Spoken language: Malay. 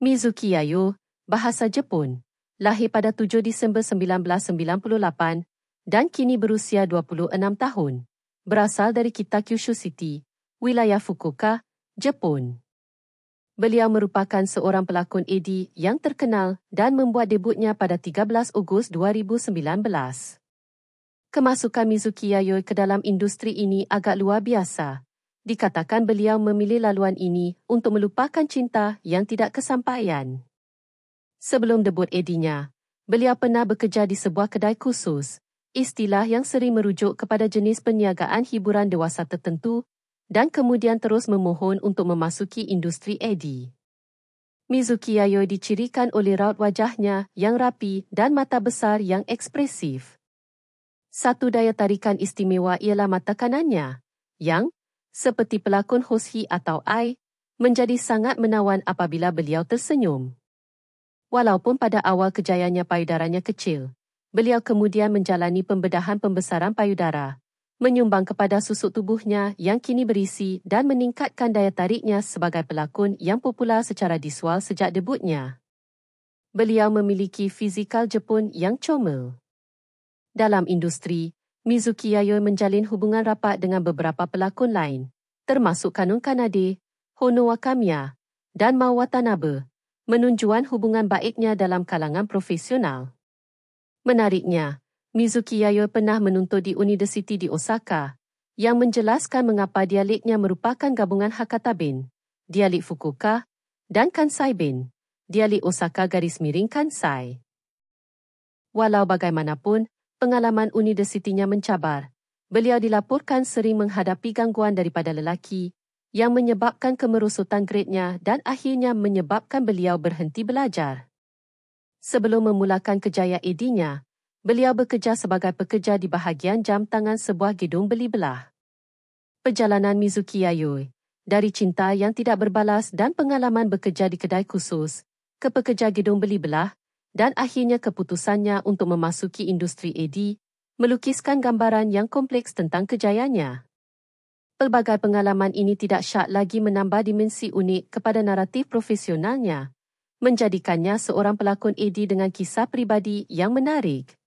Mizuki Yayo, bahasa Jepun, lahir pada 7 Disember 1998 dan kini berusia 26 tahun. Berasal dari Kitakyushu City, wilayah Fukuoka, Jepun. Beliau merupakan seorang pelakon AD yang terkenal dan membuat debutnya pada 13 Ogos 2019. Kemasukan Mizuki Yayo ke dalam industri ini agak luar biasa. Dikatakan beliau memilih laluan ini untuk melupakan cinta yang tidak kesampaian. Sebelum debut AD-nya, beliau pernah bekerja di sebuah kedai khusus, istilah yang sering merujuk kepada jenis perniagaan hiburan dewasa tertentu dan kemudian terus memohon untuk memasuki industri AD. Mizuki Yayo dicirikan oleh raut wajahnya yang rapi dan mata besar yang ekspresif. Satu daya tarikan istimewa ialah mata kanannya, yang, seperti pelakon Hoshi atau Ai, menjadi sangat menawan apabila beliau tersenyum. Walaupun pada awal kejayaannya payudaranya kecil, beliau kemudian menjalani pembedahan pembesaran payudara, menyumbang kepada susuk tubuhnya yang kini berisi dan meningkatkan daya tariknya sebagai pelakon yang popular secara visual sejak debutnya. Beliau memiliki fizikal Jepun yang comel. Dalam industri, Mizuki Yayo menjalin hubungan rapat dengan beberapa pelakon lain, termasuk Kanun Kanade, Hono Wakamiya, dan Mao Watanabe, menunjukkan hubungan baiknya dalam kalangan profesional. Menariknya, Mizuki Yayo pernah menuntut di Universiti di Osaka, yang menjelaskan mengapa dialeknya merupakan gabungan Hakata-ben, dialek Fukuoka, dan Kansai-ben, dialek Osaka _ Kansai. Walau bagaimanapun, pengalaman universitinya mencabar. Beliau dilaporkan sering menghadapi gangguan daripada lelaki yang menyebabkan kemerosotan gradenya dan akhirnya menyebabkan beliau berhenti belajar. Sebelum memulakan kejayaan AD-nya, beliau bekerja sebagai pekerja di bahagian jam tangan sebuah gedung beli belah. Perjalanan Mizuki Yayo, dari cinta yang tidak berbalas dan pengalaman bekerja di kedai khusus, ke pekerja gedung beli belah, dan akhirnya keputusannya untuk memasuki industri AD, melukiskan gambaran yang kompleks tentang kejayaannya. Pelbagai pengalaman ini tidak syak lagi menambah dimensi unik kepada naratif profesionalnya, menjadikannya seorang pelakon AD dengan kisah pribadi yang menarik.